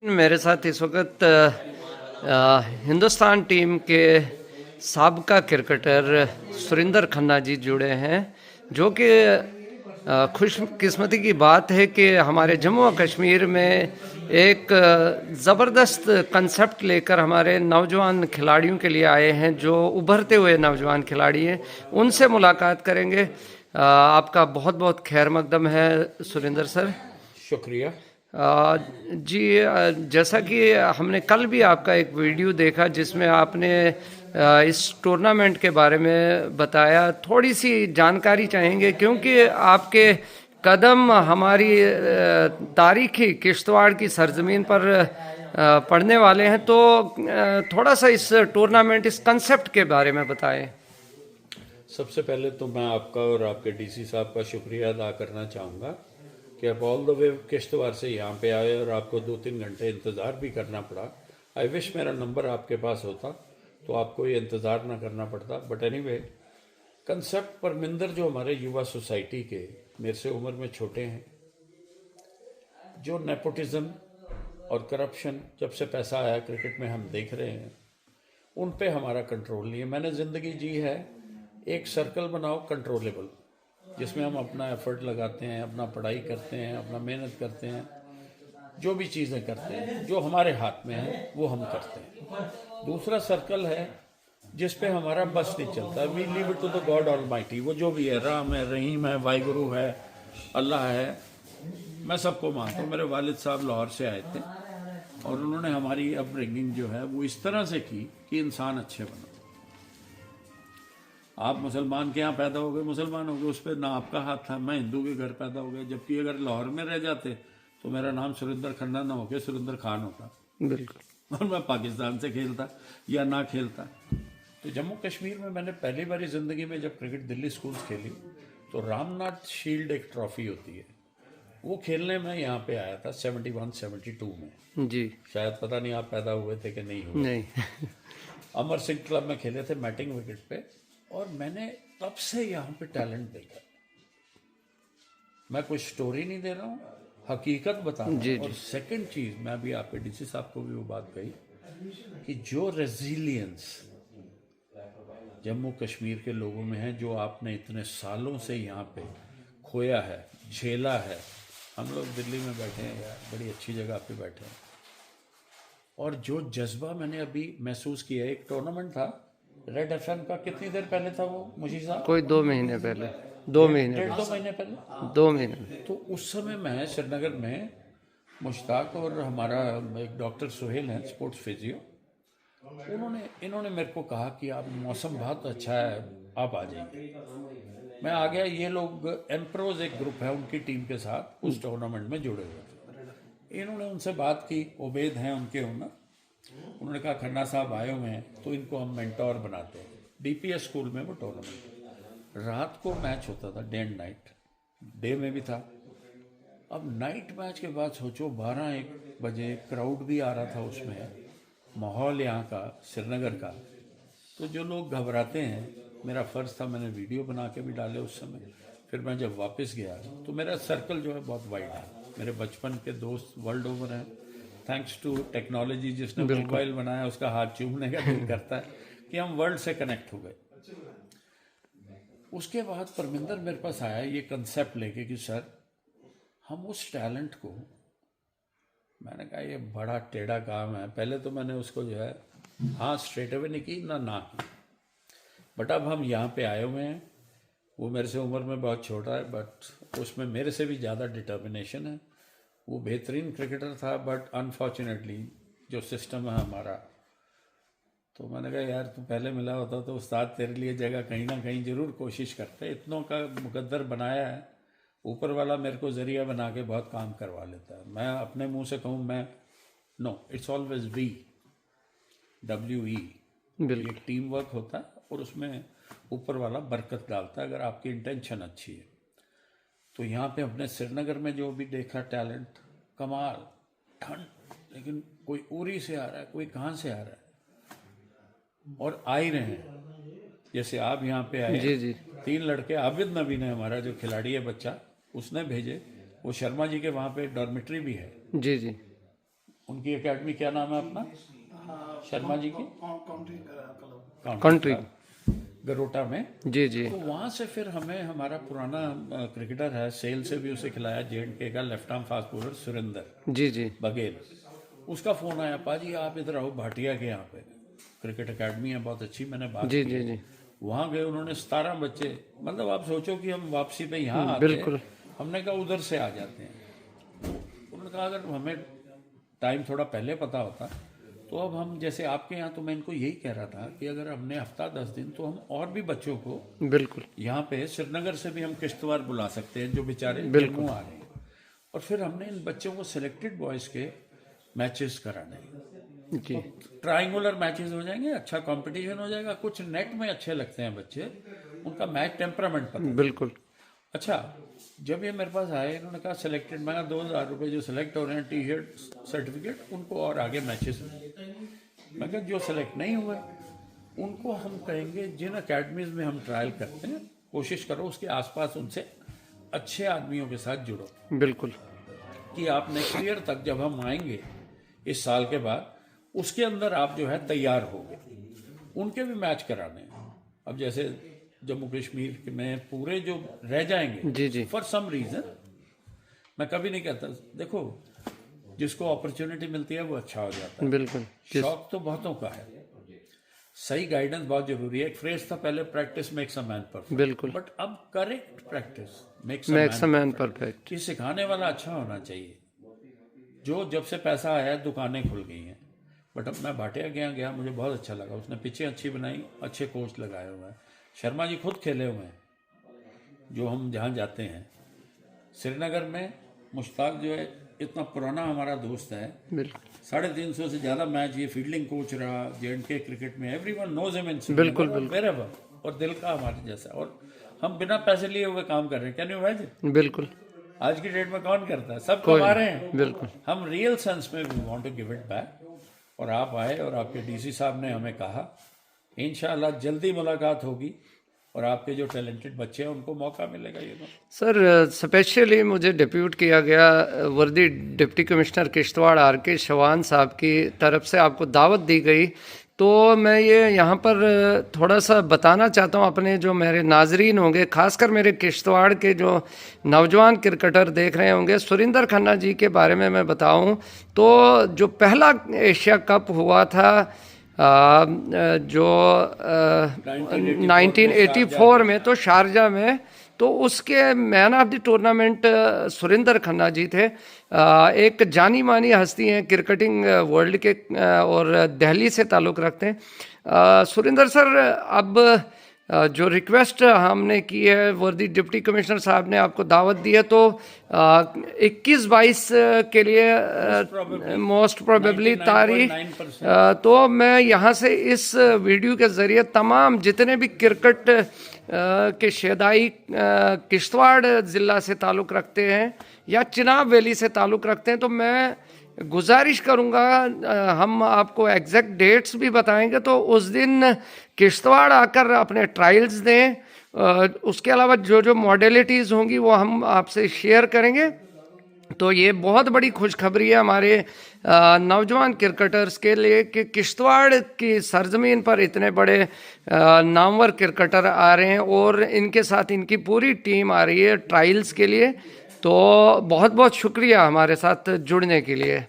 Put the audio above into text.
मेरे साथ इस वक्त हिंदुस्तान टीम के साबका क्रिकेटर सुरिंदर खन्ना जी जुड़े हैं, जो कि खुशकिस्मती की बात है कि हमारे जम्मू और कश्मीर में एक ज़बरदस्त कंसेप्ट लेकर हमारे नौजवान खिलाड़ियों के लिए आए हैं, जो उभरते हुए नौजवान खिलाड़ी हैं। उनसे मुलाकात करेंगे। आपका बहुत बहुत खैर मकदम है सुरिंदर सर। शुक्रिया। जी, जैसा कि हमने कल भी आपका एक वीडियो देखा जिसमें आपने इस टूर्नामेंट के बारे में बताया। थोड़ी सी जानकारी चाहेंगे, क्योंकि आपके कदम हमारी तारीखी किश्तवाड़ की सरजमीन पर पड़ने वाले हैं, तो थोड़ा सा इस टूर्नामेंट, इस कंसेप्ट के बारे में बताएं। सबसे पहले तो मैं आपका और आपके डीसी साहब का शुक्रिया अदा करना चाहूँगा कि आप ऑल द वे किश्तवाड़ से यहाँ पे आए और आपको 2-3 घंटे इंतज़ार भी करना पड़ा। आई विश मेरा नंबर आपके पास होता तो आपको ये इंतज़ार ना करना पड़ता। बट एनीवे, कंसेप्ट परमिंदर जो हमारे युवा सोसाइटी के मेरे से उम्र में छोटे हैं, जो नेपोटिज्म और करप्शन जब से पैसा आया क्रिकेट में हम देख रहे हैं, उन पे हमारा कंट्रोल नहीं है। मैंने ज़िंदगी जी है, एक सर्कल बनाओ कंट्रोलेबल, जिसमें हम अपना एफर्ट लगाते हैं, अपना पढ़ाई करते हैं, अपना मेहनत करते हैं, जो भी चीज़ें करते हैं जो हमारे हाथ में है वो हम करते हैं। दूसरा सर्कल है जिस पे हमारा बस नहीं चलता। We leave it to the god almighty. वो जो भी है, राम है, रहीम है, वाहिगुरु है, अल्लाह है, मैं सबको मानता हूँ। मेरे वालिद साहब लाहौर से आए थे और उन्होंने हमारी अपब्रिंगिंग जो है वो इस तरह से की कि इंसान अच्छे बनो। आप मुसलमान के यहाँ पैदा हो गए, मुसलमान हो गए, उस पर ना आपका हाथ था। मैं हिंदू के घर पैदा हो गया, जबकि अगर लाहौर में रह जाते तो मेरा नाम सुरिंदर खन्ना ना होकर सुरिंदर खान होता, बिल्कुल, और मैं पाकिस्तान से खेलता या ना खेलता। तो जम्मू कश्मीर में मैंने पहली बारी ज़िंदगी में जब क्रिकेट दिल्ली स्कूल्स खेली, तो रामनाथ शील्ड एक ट्रॉफी होती है, वो खेलने में यहाँ पे आया था 71-72 में। जी, शायद पता नहीं आप पैदा हुए थे कि नहीं हुए। नहीं। अमर सिंह क्लब में खेले थे बैटिंग विकेट पे, और मैंने तब से यहाँ पे टैलेंट देखा। मैं कोई स्टोरी नहीं दे रहा हूँ, हकीकत बता रहा हूँ। और सेकंड चीज़, मैं अभी आपके डीसी साहब को भी वो बात कही कि जो रेजिलियंस जम्मू कश्मीर के लोगों में है, जो आपने इतने सालों से यहाँ पे खोया है, झेला है। हम लोग दिल्ली में बैठे हैं यार, बड़ी अच्छी जगह पे बैठे हैं, और जो जज्बा मैंने अभी महसूस किया। एक टूर्नामेंट था रेड एफएम का, कितनी देर पहले था वो मुझे साहब? कोई 2 महीने पहले, 2 महीने डेढ़ पहले, 2 महीने पहले। 2 महीने। तो उस समय मैं श्रीनगर में, मुश्ताक और हमारा एक डॉक्टर सुहेल हैं स्पोर्ट्स फिजियो, इन्होंने मेरे को कहा कि आप, मौसम बहुत अच्छा है, आप आ जाइए। मैं आ गया। ये लोग एम्प्रोज एक ग्रुप है, उनकी टीम के साथ उस टूर्नामेंट में जुड़े हुए थे। इन्होंने उनसे बात की, उबैद हैं उनके ओनर। उन्होंने कहा खन्ना साहब आए हुए हैं तो इनको हम मेंटोर बनाते हैं। डीपीएस स्कूल में वो टूर्नामेंट, रात को मैच होता था, डे एंड नाइट, डे में भी था। अब नाइट मैच के बाद सोचो 12-1 बजे क्राउड भी आ रहा था उसमें, माहौल यहाँ का श्रीनगर का। तो जो लोग घबराते हैं, मेरा फ़र्ज़ था, मैंने वीडियो बना के भी डाले उस समय। फिर मैं जब वापस गया तो मेरा सर्कल जो है बहुत वाइड है, मेरे बचपन के दोस्त वर्ल्ड ओवर हैं। थैंक्स टू टेक्नोलॉजी, जिसने मोबाइल बनाया उसका हाथ चूमने का दिल करता है कि हम वर्ल्ड से कनेक्ट हो गए। उसके बाद परमिंदर मेरे पास आया ये कंसेप्ट लेके कि सर, हम उस टैलेंट को, मैंने कहा ये बड़ा टेढ़ा काम है। पहले तो मैंने उसको जो है हाँ स्ट्रेट अवे नहीं की ना की। बट अब हम यहाँ पे आए हुए हैं। वो मेरे से उम्र में बहुत छोटा है, बट उसमें मेरे से भी ज़्यादा डिटर्मिनेशन है। वो बेहतरीन क्रिकेटर था, बट अनफॉर्चुनेटली जो सिस्टम है हमारा, तो मैंने कहा यार तू पहले मिला होता तो उस्ताद तेरे लिए जगह कहीं ना कहीं ज़रूर कोशिश करते। इतनों का मुकद्दर बनाया है, ऊपर वाला मेरे को ज़रिया बना के बहुत काम करवा लेता है। मैं अपने मुंह से कहूँ, मैं नो, इट्स ऑलवेज WE। एक टीम वर्क होता है और उसमें ऊपर वाला बरकत डालता है, अगर आपकी इंटेंशन अच्छी है। तो यहाँ पे अपने श्रीनगर में जो भी देखा टैलेंट, कमाल, ठंड, लेकिन कोई उरी से आ रहा है, कोई कहाँ से आ रहा है, और आ ही रहे हैं। जैसे आप यहाँ पे आए, जी। 3 लड़के, आबिद नबी ने, हमारा जो खिलाड़ी है बच्चा, उसने भेजे। वो शर्मा जी के वहाँ पे डॉर्मिट्री भी है, जी। उनकी एकेडमी क्या नाम है अपना, शर्मा जी की कंट्री गरोटा में। जी जी तो वहाँ से फिर हमें हमारा पुराना क्रिकेटर है, सेल से भी उसे खिलाया, J&K का left arm fast bowler Surender ji ji Baghel, उसका फ़ोन आया, पाजी आप इधर आओ भाटिया के यहाँ पे क्रिकेट एकेडमी है बहुत अच्छी। मैंने बात जी की, जी जी वहाँ गए, उन्होंने 17 बच्चे, मतलब आप सोचो कि हम वापसी पे यहाँ आते बिल्कुल। हमने कहा उधर से आ जाते हैं। उन्होंने कहा अगर हमें टाइम थोड़ा पहले पता होता तो अब हम जैसे आपके यहाँ, तो मैं इनको यही कह रहा था कि अगर हमने हफ्ता 10 दिन तो हम और भी बच्चों को बिल्कुल यहाँ पे श्रीनगर से भी हम किश्तवाड़ बुला सकते हैं जो बेचारे जम्मू आ रहे हैं, और फिर हमने इन बच्चों को सिलेक्टेड बॉयज़ के मैचेस कराने हैं। जी ट्रायंगुलर मैचेस हो जाएंगे, अच्छा कंपटीशन हो जाएगा, कुछ नेट में अच्छे लगते हैं बच्चे, उनका मैच टेम्परामेंट पता है। बिल्कुल अच्छा, जब ये मेरे पास आए, इन्होंने कहा सिलेक्टेड, मैंने 2,000 रुपये जो सिलेक्ट हो रहे हैं T-शर्ट सर्टिफिकेट, उनको और आगे मैचेस में। मैं कहा जो सिलेक्ट नहीं हुए उनको हम कहेंगे जिन अकेडमीज में हम ट्रायल करते हैं कोशिश करो उसके आसपास उनसे अच्छे आदमियों के साथ जुड़ो, बिल्कुल कि आप नेक्स्ट ईयर तक जब हम आएंगे इस साल के बाद, उसके अंदर आप जो है तैयार होगे। उनके भी मैच कराने हैं। अब जैसे जम्मू कश्मीर में पूरे जो रह जाएंगे जी जी फॉर सम रीजन, मैं कभी नहीं कहता, देखो जिसको अपॉर्चुनिटी मिलती है वो अच्छा हो जाता है। बिल्कुल शौक तो बहुतों का है, सही गाइडेंस बहुत जरूरी है। एक फ्रेज था पहले, practice makes a man perfect, बिल्कुल बट अब correct practice makes max a man perfect. कि सिखाने वाला अच्छा होना चाहिए। जो जब से पैसा आया है दुकानें खुल गई हैं, बट अब मैं भाटिया के यहाँ गया, मुझे बहुत अच्छा लगा, उसने पिचें अच्छी बनाई, अच्छे कोच लगाए हुए हैं, शर्मा जी खुद खेले हुए हैं। जो हम जहाँ जाते हैं श्रीनगर में, मुश्ताक जो है इतना पुराना हमारा दोस्त है, बिल्कुल 350 से ज़्यादा मैच ये फील्डिंग कोच रहा J&K क्रिकेट में, एवरीवन नोज हिम इन बिल्कुल, वेरेवर, और दिल का हमारे जैसा, और हम बिना पैसे लिए हुए काम कर रहे हैं। Can you imagine? बिल्कुल आज की डेट में कौन करता है, सब कमा रहे हैं। बिल्कुल हम रियल सेंस में we want to give it back, और आप आए और आपके डीसी साहब ने हमें कहा इंशाल्लाह जल्दी मुलाकात होगी और आपके जो टैलेंटेड बच्चे हैं उनको मौका मिलेगा। ये सर स्पेशली मुझे डिप्यूट किया गया वर्दी डिप्टी कमिश्नर किश्तवाड़ RK शवान साहब की तरफ से आपको दावत दी गई, तो मैं ये यहाँ पर थोड़ा सा बताना चाहता हूँ अपने जो मेरे नाजरीन होंगे, खासकर मेरे किश्तवाड़ के जो नौजवान क्रिकेटर देख रहे होंगे, सुरिंदर खन्ना जी के बारे में मैं बताऊँ तो जो पहला एशिया कप हुआ था जो 1984 में, तो शारजा में, तो उसके man of the tournament Surinder Khanna ji थे। एक जानी मानी हस्ती हैं क्रिकेटिंग वर्ल्ड के, और दिल्ली से ताल्लुक़ रखते हैं। सुरिंदर सर, अब जो रिक्वेस्ट हमने की है, वर्दी डिप्टी कमिश्नर साहब ने आपको दावत दी है, तो 21-22 के लिए मोस्ट प्रोबेबली तारीख, तो मैं यहाँ से इस वीडियो के ज़रिए तमाम जितने भी क्रिकेट के शेदाई किश्तवाड़ ज़िला से ताल्लुक़ रखते हैं या चिनाब वैली से ताल्लुक़ रखते हैं, तो मैं गुजारिश करूंगा, हम आपको एग्जैक्ट डेट्स भी बताएंगे, तो उस दिन किश्तवाड़ आकर अपने ट्रायल्स दें। उसके अलावा जो जो मॉडलिटीज़ होंगी वो हम आपसे शेयर करेंगे। तो ये बहुत बड़ी खुशखबरी है हमारे नौजवान क्रिकेटर्स के लिए कि किश्तवाड़ की सरजमीन पर इतने बड़े नामवर क्रिकेटर आ रहे हैं और इनके साथ इनकी पूरी टीम आ रही है ट्रायल्स के लिए। तो बहुत बहुत शुक्रिया हमारे साथ जुड़ने के लिए।